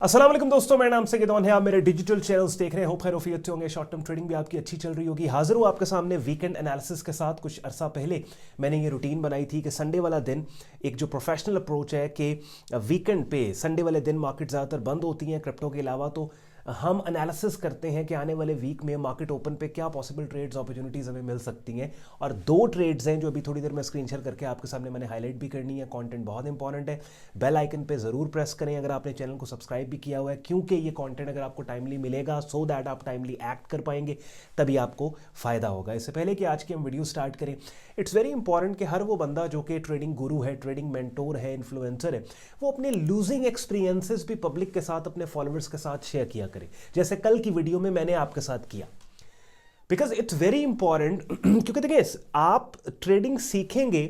अस्सलाम वालेकुम दोस्तों, मेरा नाम सैयदौन है। आप मेरे डिजिटल चैनल्स देख रहे हैं। होप खैर वफियत होंगे। शॉर्ट टर्म ट्रेडिंग भी आपकी अच्छी चल रही होगी। हाजिर हूँ आपके सामने वीकेंड एनालिसिस के साथ। कुछ अरसा पहले मैंने ये रूटीन बनाई थी कि संडे वाला दिन एक जो प्रोफेशनल अप्रोच है कि वीकेंड पे संडे वाले दिन मार्केट ज़्यादातर बंद होती हैं क्रिप्टो के अलावा, तो हम एनालिसिस करते हैं कि आने वाले वीक में मार्केट ओपन पे क्या पॉसिबल ट्रेड्स अपॉर्चुनिटीज़ हमें मिल सकती हैं। और दो ट्रेड्स हैं जो अभी थोड़ी देर में स्क्रीन शेयर करके आपके सामने मैंने हाईलाइट भी करनी है। कंटेंट बहुत इंपॉर्टेंट है। बेल आइकन पे ज़रूर प्रेस करें अगर आपने चैनल को सब्सक्राइब भी किया हुआ है, क्योंकि ये कंटेंट अगर आपको टाइमली मिलेगा सो दैट आप टाइमली एक्ट कर पाएंगे, तभी आपको फ़ायदा होगा। इससे पहले कि आज की हम वीडियो स्टार्ट करें, इट्स वेरी इंपॉर्टेंट कि हर वो बंदा जो कि ट्रेडिंग गुरु है, ट्रेडिंग मेंटोर है, इन्फ्लुएंसर है, वो अपने लूजिंग एक्सपीरियंसेस भी पब्लिक के साथ, अपने फॉलोअर्स के साथ शेयर किया करे, जैसे कल की वीडियो में मैंने आपके साथ किया। बिकॉज इट्स वेरी इंपॉर्टेंट क्योंकि देखिए, आप ट्रेडिंग सीखेंगे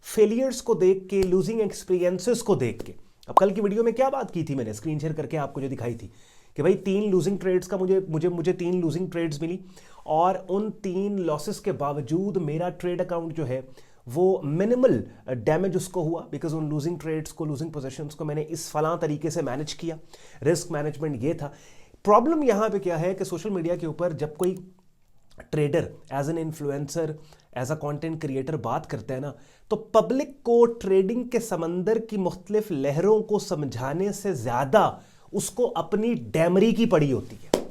फेलियर्स को देख के, लूजिंग एक्सपीरियंसेस को देख के। अब कल की वीडियो में क्या बात की थी, मैंने स्क्रीन शेयर करके आपको जो दिखाई थी कि भाई 3 लूजिंग ट्रेड्स का मुझे 3 लूजिंग ट्रेड्स मिली, और उन 3 लॉसेस के बावजूद मेरा ट्रेड अकाउंट जो है वो मिनिमल डैमेज उसको हुआ। बिकॉज उन लूजिंग ट्रेड्स को, लूजिंग पोजीशंस को मैंने इस फलां तरीके से मैनेज किया। रिस्क मैनेजमेंट ये था। प्रॉब्लम यहां पे क्या है कि सोशल मीडिया के ऊपर जब कोई trader as an influencer, as a content creator बात करते हैं ना, तो पब्लिक को ट्रेडिंग के समंदर की मुख्तलिफ लहरों को समझाने से ज़्यादा उसको अपनी डैमरी की पड़ी होती है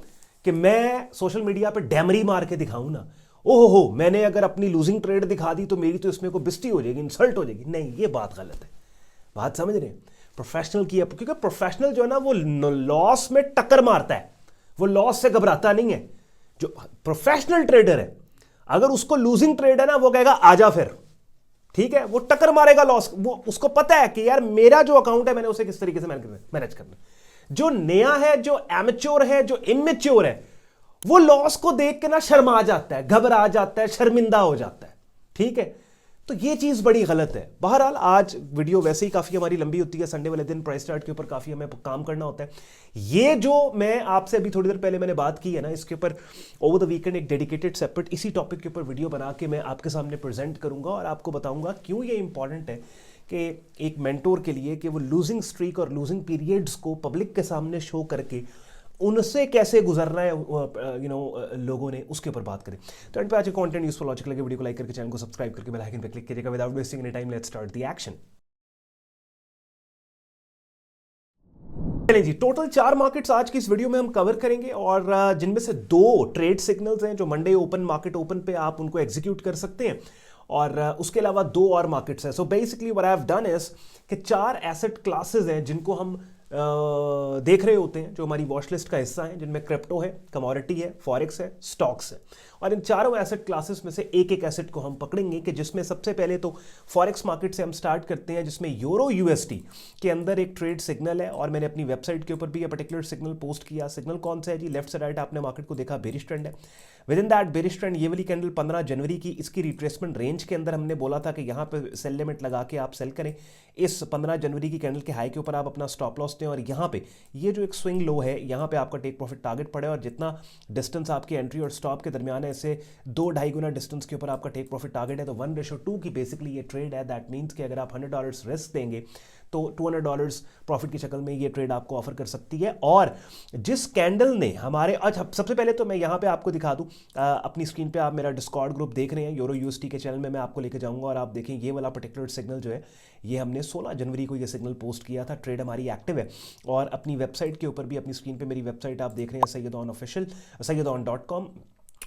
कि मैं सोशल मीडिया पे डैमरी मार के दिखाऊं ना, ओहो हो मैंने अगर अपनी लूजिंग ट्रेड दिखा दी तो मेरी तो इसमें को बिस्ती हो जाएगी, इंसल्ट हो जाएगी। नहीं, ये बात गलत है। बात समझ रहे हैं? प्रोफेशनल की, क्योंकि प्रोफेशनल जो है ना वो लॉस में टक्कर मारता है, वो लॉस से घबराता नहीं है। जो प्रोफेशनल ट्रेडर है, अगर उसको लूजिंग ट्रेड है ना, वो कहेगा आजा फिर, ठीक है, वो टक्कर मारेगा लॉस। वो उसको पता है कि यार मेरा जो अकाउंट है मैंने उसे किस तरीके से मैनेज करना। जो नया है, जो एमेच्योर है, जो इमेच्योर है, वो लॉस को देख के ना शर्मा जाता है, घबरा जाता है, शर्मिंदा हो जाता है। ठीक है, तो ये चीज़ बड़ी गलत है। बहरहाल आज वीडियो वैसे ही काफ़ी हमारी लंबी होती है। संडे वाले दिन प्राइस चार्ट के ऊपर काफ़ी हमें काम करना होता है। ये जो मैं आपसे अभी थोड़ी देर पहले मैंने बात की है ना, इसके ऊपर ओवर द वीकेंड एक डेडिकेटेड सेपरेट इसी टॉपिक के ऊपर वीडियो बना के मैं आपके सामने प्रेजेंट करूंगा और आपको बताऊंगा क्यों ये इंपॉर्टेंट है कि एक मेंटोर के लिए कि वो लूजिंग स्ट्रीक और लूजिंग पीरियड्स को पब्लिक के सामने शो करके उनसे कैसे गुजरना है लोगों ने, उसके ऊपर बात करें। तो एंड पे आज कंटेंट यूजफुल लॉजिक लगे, वीडियो को लाइक करके चैनल को सब्सक्राइब करके बेल आइकन पे क्लिक करिएगा। Without wasting any time, let's start the action. चलिए जी, टोटल 4 मार्केट्स आज की इस वीडियो में हम कवर करेंगे, और जिनमें से 2 ट्रेड सिग्नल्स हैं जो मंडे ओपन मार्केट ओपन पे आप उनको एग्जीक्यूट कर सकते हैं, और उसके अलावा 2 और मार्केट्स हैं। So basically what I have done is कि 4 एसेट क्लासेस हैं जिनको हम देख रहे होते हैं, जो हमारी वॉच लिस्ट का हिस्सा है, जिनमें क्रिप्टो है, कमोडिटी है, फॉरेक्स है, स्टॉक्स है। और इन चारों एसेट क्लासेस में से एक एक एसेट को हम पकड़ेंगे कि जिसमें सबसे पहले तो फॉरेक्स मार्केट से हम स्टार्ट करते हैं, जिसमें यूरो यूएसडी के अंदर एक ट्रेड सिग्नल है, और मैंने अपनी वेबसाइट के ऊपर भी ये पर्टिकुलर सिग्नल पोस्ट किया। सिग्नल कौन सा है जी? लेफ्ट से राइट आपने मार्केट को देखा, बेरिश ट्रेंड है। With in that bearish trend, ये वाली कैंडल 15 जनवरी की, इसकी रिट्रेसमेंट रेंज के अंदर हमने बोला था कि यहाँ पे सेल लिमिट लगा के आप सेल करें। इस 15 जनवरी की कैंडल के हाई के ऊपर आप अपना स्टॉप लॉस दें, और यहाँ पे ये जो एक स्विंग लो है, यहाँ पे आपका टेक प्रॉफिट टारगेट पड़े, और जितना डिस्टेंस आपकी एंट्री और स्टॉप के दरमियान है, इससे 2-2.5 गुना डिस्टेंस के ऊपर आपका टेक प्रॉफिट टारगेट है। तो 1:2 की बेसिकली ये ट्रेड है। दैट मीन्स कि अगर आप $100 रिस्क देंगे तो $200 प्रॉफिट की शक्ल में ये ट्रेड आपको ऑफर कर सकती है। और जिस कैंडल ने हमारे, अच्छा सबसे पहले तो मैं यहाँ पे आपको दिखा दूँ, अपनी स्क्रीन पे आप मेरा डिस्कॉर्ड ग्रुप देख रहे हैं, यूरो यूएसडी के चैनल में मैं आपको लेके जाऊँगा, और आप देखें ये वाला पर्टिकुलर सिग्नल जो है, ये हमने 16 जनवरी को ये सिग्नल पोस्ट किया था। ट्रेड हमारी एक्टिव है, और अपनी वेबसाइट के ऊपर भी, अपनी स्क्रीन पे मेरी वेबसाइट आप देख रहे हैं, सैयदौन ऑफिशियल, सैयदौन.com,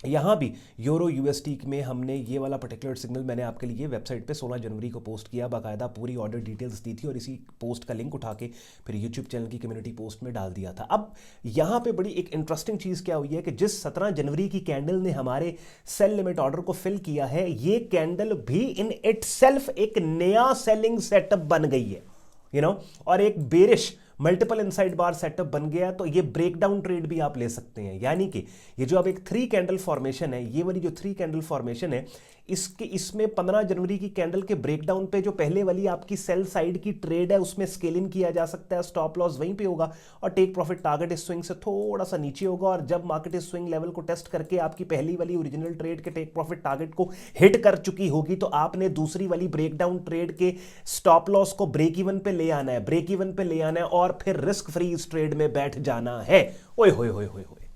यहाँ भी यूरो यूएसडी में हमने ये वाला पर्टिकुलर सिग्नल मैंने आपके लिए वेबसाइट पे 16 जनवरी को पोस्ट किया, बाकायदा पूरी ऑर्डर डिटेल्स दी थी, और इसी पोस्ट का लिंक उठा के फिर यूट्यूब चैनल की कम्युनिटी पोस्ट में डाल दिया था। अब यहाँ पे बड़ी एक इंटरेस्टिंग चीज़ क्या हुई है कि जिस 17 जनवरी की कैंडल ने हमारे सेल लिमिट ऑर्डर को फिल किया है, ये कैंडल भी इन इटसेल्फ एक नया सेलिंग सेटअप बन गई है, और एक बेरिश मल्टीपल इनसाइड बार सेटअप बन गया है। तो ये ब्रेकडाउन ट्रेड भी आप ले सकते हैं, यानी कि ये जो अब एक 3 कैंडल फॉर्मेशन है, ये वाली जो 3 कैंडल फॉर्मेशन है, इसमें 15 जनवरी की कैंडल के ब्रेकडाउन पे जो पहले वाली आपकी सेल साइड की ट्रेड है, उसमें स्केल इन किया जा सकता है, स्टॉप लॉस वहीं पे होगा, और टेक प्रॉफिट टारगेट इस स्विंग से थोड़ा सा नीचे होगा। और जब मार्केट इस स्विंग लेवल को टेस्ट करके आपकी पहली वाली ओरिजिनल ट्रेड के टेक प्रॉफिट टारगेट को हिट कर चुकी होगी, तो आपने दूसरी वाली ब्रेकडाउन ट्रेड के स्टॉप लॉस को ब्रेक इवन पे ले आना है, ब्रेक इवन पे ले आना है, और बार फिर रिस्क फ्री इस ट्रेड में बैठ जाना है। ओए होए होए होए होए,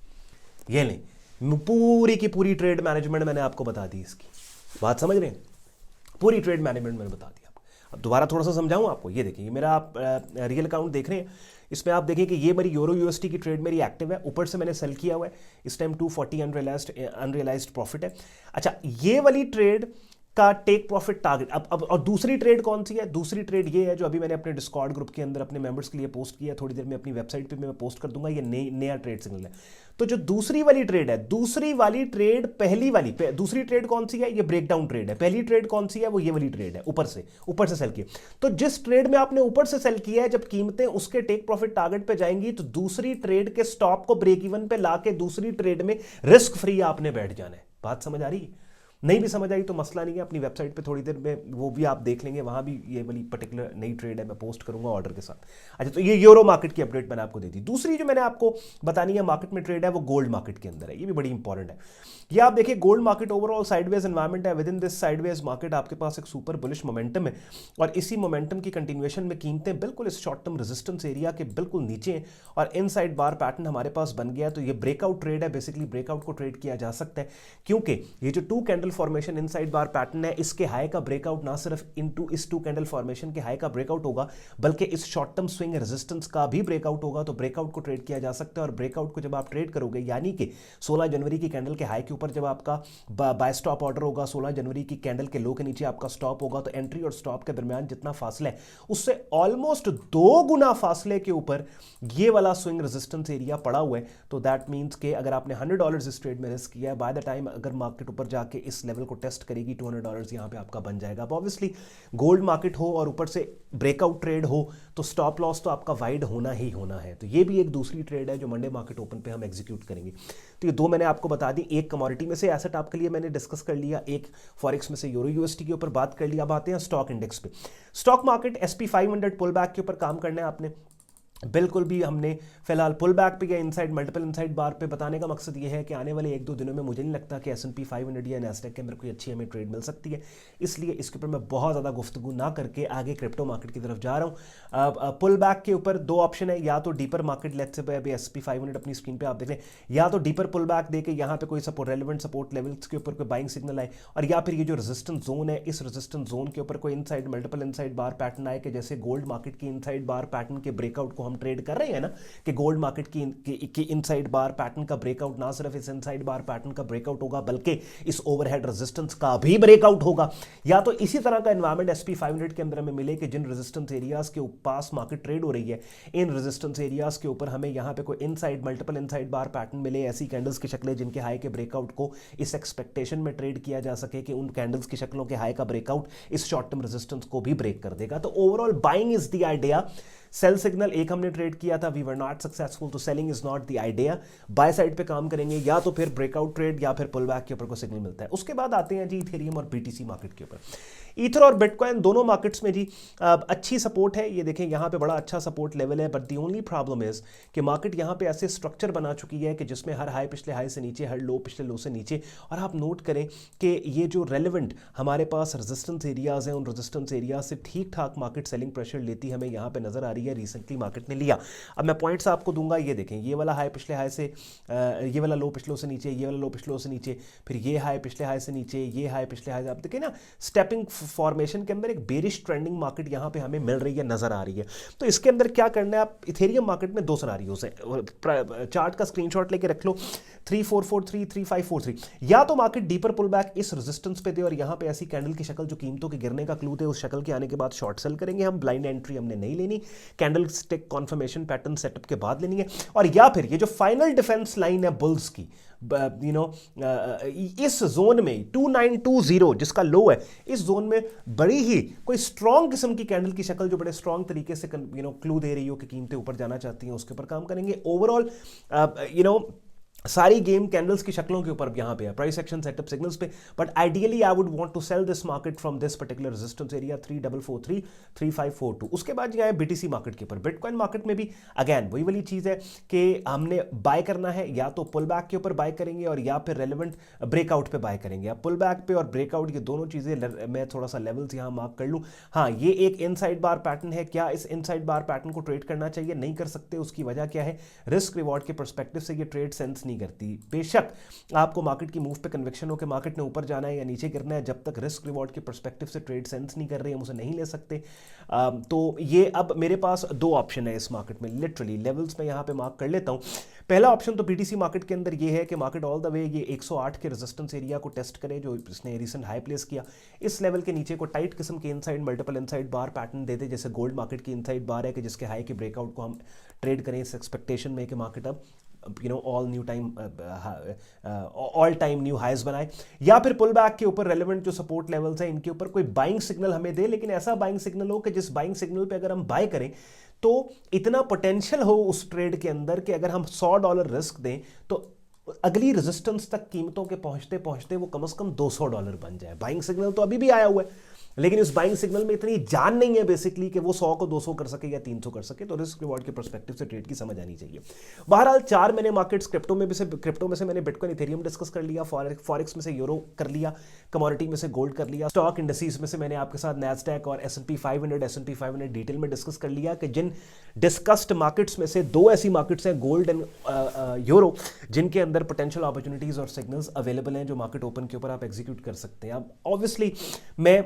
ये नहीं, पूरी की पूरी ट्रेड मैनेजमेंट मैंने आपको बता दी इसकी, बात समझ रहे हैं? पूरी ट्रेड मैनेजमेंट मैंने बता दिया आपको। अब दोबारा थोड़ा सा समझाऊं आपको। ये देखिए, मेरा आप रियल अकाउंट देख रहे हैं, इसमें आप देखिए कि ये मेरी यूरो यूएसटी की ट्रेड मेरी एक्टिव है, ऊपर से मैंने सेल किया हुआ है, इस टाइम 240 अनरियलाइज्ड प्रॉफिट है। अच्छा, ये वाली ट्रेड का टेक प्रॉफिट टारगेट अब और दूसरी ट्रेड कौन सी है? दूसरी ट्रेड ये है जो अभी मैंने अपने डिस्कॉर्ड ग्रुप के अंदर अपने मेंबर्स के लिए पोस्ट किया, थोड़ी देर में अपनी वेबसाइट पे मैं पोस्ट कर दूंगा, ये नया ट्रेड सिग्नल है। तो जो दूसरी वाली ट्रेड है, दूसरी वाली ट्रेड पहली वाली दूसरी ट्रेड कौन सी है? ये ब्रेकडाउन ट्रेड है। पहली ट्रेड कौन सी है? वो ये वाली ट्रेड है, ऊपर से सेल किया। तो जिस ट्रेड में आपने ऊपर से सेल किया है, जब कीमतें उसके टेक प्रॉफिट टारगेट पे जाएंगी तो दूसरी ट्रेड के स्टॉप को ब्रेक इवन पे लाके दूसरी ट्रेड में रिस्क फ्री आपने बैठ जाना है। बात समझ आ रही है? नहीं भी समझ आई तो मसला नहीं है, अपनी वेबसाइट पे थोड़ी देर में वो भी आप देख लेंगे, वहां भी ये वाली पर्टिकुलर नई ट्रेड है, मैं पोस्ट करूंगा ऑर्डर के साथ। अच्छा, तो ये यूरो मार्केट की अपडेट मैंने आपको दे दी। दूसरी जो मैंने आपको बतानी है मार्केट में ट्रेड है, वो गोल्ड मार्केट के अंदर है, ये भी बड़ी इंपॉर्टेंट है। ये आप देखिए, gold market overall sideways environment है। Within this sideways market आपके पास एक सुपर बुलिश मोमेंटम है, और इसी मोमेंटम की कंटिन्यूएशन में कीमतें बिल्कुल इस शॉर्ट टर्म रेजिस्टेंस एरिया के बिल्कुल नीचे हैं, और इनसाइड बार पैटर्न हमारे पास बन गया। तो ये ब्रेकआउट ट्रेड है, बेसिकली ब्रेकआउट को ट्रेड किया जा सकता है, क्योंकि ये जो 2 कैंडल फॉर्मेशन इनसाइड बार पैटर्न है, इसके हाई का ब्रेकआउट ना सिर्फ इनटू इस 2 कैंडल फॉर्मेशन के हाई का ब्रेकआउट होगा, बल्कि इस शॉर्ट टर्म स्विंग रेजिस्टेंस का भी ब्रेकआउट होगा। तो ब्रेकआउट को ट्रेड किया जा सकता है, और ब्रेकआउट को जब आप ट्रेड करोगे, यानी कि 16 जनवरी की कैंडल के हाई के ऊपर जब आपका बाय स्टॉप ऑर्डर होगा, 16 जनवरी की कैंडल के लो के नीचे आपका स्टॉप होगा, तो एंट्री और स्टॉप के दरमियान जितना फासला है, उससे ऑलमोस्ट 2 गुना फासले के ऊपर ये वाला स्विंग रेजिस्टेंस एरिया पड़ा हुआ है। तो दैट मींस कि अगर आपने $100 इस ट्रेड में रिस्क किया है, बाय द टाइम अगर मार्केट ऊपर जाके इस लेवल को टेस्ट करेगी, $200 यहां पे आपका बन जाएगा। अब ऑब्वियसली गोल्ड मार्केट हो और ऊपर से ब्रेकआउट ट्रेड हो, तो स्टॉप लॉस तो आपका वाइड होना ही होना है। तो ये भी एक दूसरी ट्रेड है जो मंडे मार्केट ओपन पे हम एग्जीक्यूट करेंगे। तो ये 2 मैंने आपको बता दी, एक कमोडिटी में से एसेट आपके लिए मैंने डिस्कस कर लिया, एक फॉरेक्स में से यूरो यूएसटी के ऊपर बात कर लिया। अब आते हैं स्टॉक इंडेक्स पे। Stock market SP 500 pull back के ऊपर काम करना है आपने, बिल्कुल भी हमने फिलहाल पुल बैक पे या इनसाइड मल्टीपल इनसाइड बार पे बताने का मकसद ये है कि आने वाले 1-2 दिनों में मुझे नहीं लगता कि S&P 500 या नैस्डैक के अंदर कोई अच्छी हमें ट्रेड मिल सकती है, इसलिए इसके ऊपर मैं बहुत ज़्यादा गुफ्तगू ना करके आगे क्रिप्टो मार्केट की तरफ जा रहा हूँ। पुल बैक के ऊपर 2 ऑप्शन है, या तो डीपर मार्केट, लेट्स से अभी SP 500 अपनी स्क्रीन पर आप देख लें, या तो डीपर पुल बैक दे के यहाँ पे कोई सपोर्ट रेलिवेंट सपोर्ट लेवल्स के ऊपर कोई बाइंग सिग्नल आए, और या फिर ये जो रेजिस्टेंस जोन है, इस रेजिस्टेंस जोन के ऊपर कोई इनसाइड मल्टीपल इनसाइड बार पैटर्न आए, कि जैसे गोल्ड मार्केट की इनसाइड बार पैटर्न के ब्रेकआउट को हम ट्रेड कर रहे हैं ना, कि गोल्ड मार्केट की इनसाइड बार पैटर्न का ब्रेकआउट ना सिर्फ इस इनसाइड बार पैटर्न का ब्रेकआउट होगा, बल्कि इस ओवरहेड रेजिस्टेंस का भी ब्रेकआउट होगा। या तो इसी तरह का एनवायरमेंट SP 500 के अंदर हमें मिले कि जिन रेजिस्टेंस एरियाज के पास मार्केट ट्रेड हो रही है, इन रेजिस्टेंस एरियाज के ऊपर हमें यहां पे कोई इनसाइड मल्टीपल इनसाइड बार पैटर्न मिले, ऐसी कैंडल्स की शक्लें जिनके हाई के ब्रेकआउट को इस एक्सपेक्टेशन में ट्रेड किया जा सके कि उन कैंडल्स की शक्लों के हाई का ब्रेकआउट इस शॉर्ट टर्म रेजिस्टेंस को भी ब्रेक कर देगा। तो overall buying is the idea. Sell signal एक हमने ट्रेड किया था, वी वर नॉट सक्सेसफुल, तो selling is not the idea. Buy side पे काम करेंगे, या तो फिर ब्रेकआउट ट्रेड या फिर पुल बैक के ऊपर को सिग्नल मिलता है। उसके बाद आते हैं जी इथेरियम और BTC मार्केट के ऊपर। ईथर और बिटकॉइन दोनों मार्केट्स में जी अच्छी सपोर्ट है, ये देखें यहाँ पे बड़ा अच्छा सपोर्ट लेवल है, but the only problem is कि मार्केट यहाँ पे ऐसे स्ट्रक्चर बना चुकी है कि जिसमें हर हाई पिछले हाई से नीचे, हर लो पिछले लो से नीचे। और आप नोट करें कि ये जो रेलिवेंट हमारे पास रेजिस्टेंस एरियाज हैं, उन रेजिस्टेंस एरिया से ठीक ठाक मार्केट सेलिंग प्रेशर लेती हमें यहाँ पे नजर आ रही है, रिसेंटली मार्केट ने लिया। अब मैं पॉइंट्स आपको दूंगा, ये देखें, ये वाला हाई पिछले हाई से, ये वाला लो पिछले लो से नीचे, ये वाला लो पिछले लो से नीचे, फिर ये हाई पिछले हाई से नीचे, ये हाई पिछले हाई से, आप देखें ना स्टेपिंग फॉर्मेशन के अंदर एक बेरिश ट्रेंडिंग मार्केट यहां पे हमें मिल रही है, नजर आ रही है। तो इसके अंदर क्या करना है, आप इथेरियम मार्केट में 2 सिनेरियोज हैं, चार्ट का स्क्रीनशॉट लेके रख लो, 3443 3543। या तो मार्केट डीपर पुल बैक इस रेजिस्टेंस पे दे और यहां पे ऐसी कैंडल की शक्ल जो कीमतों के गिरने का क्लू थे, उस शक्ल के आने के बाद शॉर्ट सेल करेंगे हम, ब्लाइंड एंट्री हमने नहीं लेनी, candle stick conformation pattern setup के बाद लेनी है। और या फिर ये जो फाइनल डिफेंस लाइन है बुल्स की, इस जोन में 2920 जिसका लो है, इस जोन में बड़ी ही कोई स्ट्रॉन्ग किस्म की कैंडल की शक्ल जो बड़े स्ट्रॉन्ग तरीके से क्लू दे रही हो कि कीमतें ऊपर जाना चाहती हैं, उसके ऊपर काम करेंगे। ओवरऑल सारी गेम कैंडल्स की शक्लों के ऊपर यहाँ पे है, प्राइस एक्शन सेटअप सिग्नल्स पे। But ideally I would want to sell this market from this particular resistance area 3443 3542। उसके बाद यहाँ है बीटीसी मार्केट के ऊपर। बिटकॉइन मार्केट में भी अगेन वही वाली चीज़ है कि हमने बाय करना है, या तो पुल बैक के ऊपर बाय करेंगे और या फिर रेलिवेंट ब्रेकआउट पे बाय करेंगे। अब पुल बैक पे और ब्रेकआउट ये दोनों चीज़ें मैं थोड़ा सा लेवल्स यहाँ मार्क कर लूँ। हाँ, ये एक इनसाइड बार पैटर्न है। क्या इस इनसाइड बार पैटर्न को ट्रेड करना चाहिए? नहीं कर सकते। उसकी वजह क्या है? रिस्क रिवॉर्ड के परस्पेक्टिव से ये ट्रेड सेंस नहीं करती। बेशक आपको मार्केट की मूव पे कन्विक्शन हो कि मार्केट ने ऊपर जाना है या नीचे गिरना है, जब तक रिस्क रिवॉर्ड के पर्सपेक्टिव से ट्रेड सेंस नहीं कर रही, हम उसे नहीं ले सकते। तो ये अब मेरे पास दो ऑप्शन है इस मार्केट में, लिटरली लेवल्स में यहाँ पे मार्क कर लेता हूँ। पहला ऑप्शन तो बीटीसी मार्केट के अंदर ये है कि मार्केट ऑल द वे ये 108 के रेजिस्टेंस एरिया को टेस्ट करे जो इसने रिसेंट हाई प्लेस किया। इस लेवल के नीचे को टाइट किस्म के इनसाइड मल्टीपल इनसाइड बार पैटर्न दे दे, जैसे गोल्ड मार्केट की इनसाइड बार है कि जिसके हाई के ब्रेकआउट को हम ट्रेड करें इस एक्सपेक्टेशन में कि मार्केट अब ऑल टाइम न्यू हाइज बनाए, या फिर पुल बैक के ऊपर रेलेवेंट जो सपोर्ट लेवल्स हैं इनके ऊपर कोई बाइंग सिग्नल हमें दे, लेकिन ऐसा बाइंग सिग्नल हो कि जिस बाइंग सिग्नल पे अगर हम बाय करें तो इतना पोटेंशियल हो उस ट्रेड के अंदर कि अगर हम $100 रिस्क दें तो अगली रेजिस्टेंस तक कीमतों के पहुंचते पहुंचते वो कम से कम $200 बन जाए। बाइंग सिग्नल तो अभी भी आया हुआ है, लेकिन उस बाइंग सिग्नल में इतनी जान नहीं है बेसिकली कि वो 100 को 200 कर सके या 300 कर सके। तो रिस्क रिवॉर्ड के पर्सपेक्टिव से ट्रेड की समझ आनी चाहिए। बहरहाल 4 मैंने मार्केट्स क्रिप्टो में से मैंने बिटकॉइन इथेरियम डिस्कस कर लिया, फॉरेक्स में से यूरो कर लिया, कमोडिटी में से गोल्ड कर लिया, स्टॉक इंडस्ट्रीज में से मैंने आपके साथ नैस्डैक और S&P 500 डिटेल में डिस्कस कर लिया कि जिन डिस्कस्ड मार्केट्स में से 2 ऐसी मार्केट्स हैं, गोल्ड एंड यूरो, जिनके अंदर पोटेंशियल अपॉर्चुनिटीज और सिग्नल्स अवेलेबल हैं जो मार्केट ओपन के ऊपर आप एग्जीक्यूट कर सकते हैं। अब ऑब्वियसली मैं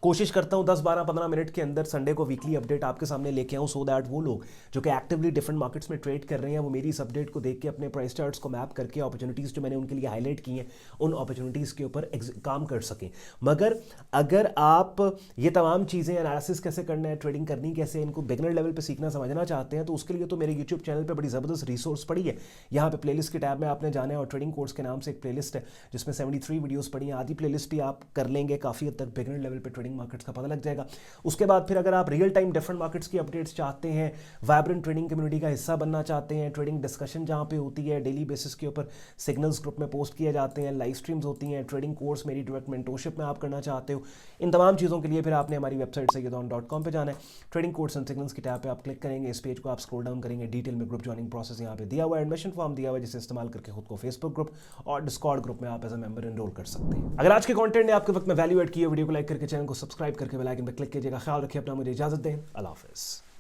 कोशिश करता हूं 10, 12, 15 मिनट के अंदर संडे को वीकली अपडेट आपके सामने लेके आऊं, सो दैट वो लोग जो कि एक्टिवली डिफरेंट मार्केट्स में ट्रेड कर रहे हैं वो मेरी इस अपडेट को देख के अपने प्राइस चार्ट्स को मैप करके अपॉर्चुनिटीज़ जो मैंने उनके लिए हाईलाइट की हैं उन अपॉर्चुनिटीज़ के ऊपर काम कर सकें। मगर अगर आप ये तमाम चीज़ें एनालिसिस कैसे करना है, ट्रेडिंग करनी कैसे, इनको बिगनर लेवल पर सीखना समझना चाहते हैं तो उसके लिए तो मेरे यूट्यूब चैनल पर बड़ी ज़बरदस्त रिसोर्स पड़ी है। यहाँ पे प्लेलिस्ट के टैब में आपने जाना है और ट्रेडिंग कोर्स के नाम से एक प्लेलिस्ट है जिसमें 73 वीडियोज़ पड़ी हैं। आधी प्लेलिस्ट भी आप कर लेंगे, काफ़ी हद तक बिगनर लेवल पर ट्रेडिंग मार्केट्स का पता लग जाएगा। उसके बाद फिर अगर आप रियल टाइम डिफरेंट मार्केट्स की अपडेट्स चाहते हैं, वाइब्रेंट ट्रेडिंग कम्युनिटी का हिस्सा बनना चाहते हैं, ट्रेडिंग डिस्कशन जहां पे होती है डेली बेसिस के ऊपर, सिग्नल्स ग्रुप में पोस्ट किए जाते हैं, लाइव स्ट्रीम्स होती हैं, ट्रेडिंग कोर्स मेरी डायरेक्ट मेंटरशिप में आप करना चाहते हो, इन तमाम चीज़ों के लिए फिर आपने हमारी वेबसाइट sayyedon.com पे जाना है। ट्रेडिंग कोर्स एंड सिग्नल्स की टैब पे आप क्लिक करेंगे, इस पेज को आप स्क्रॉल डाउन करेंगे, डिटेल में ग्रुप ज्वाइनिंग प्रोसेस यहाँ पे दिया हुआ है, एडमिशन फॉर्म दिया हुआ है जिसे इस्तेमाल करके खुद को फेसबुक ग्रुप और डिस्कॉर्ड ग्रुप में आप एज अ मेंबर एनरोल कर सकते हैं। अगर आज के कंटेंट ने आपके वक्त में वैल्यू एड किया, वीडियो को लाइक करके चैनल को सब्सक्राइब करके बेल आइकन पर क्लिक कीजिएगा। ख्याल रखिए अपना, मुझे इजाजत दें। अल्लाह हाफिज़।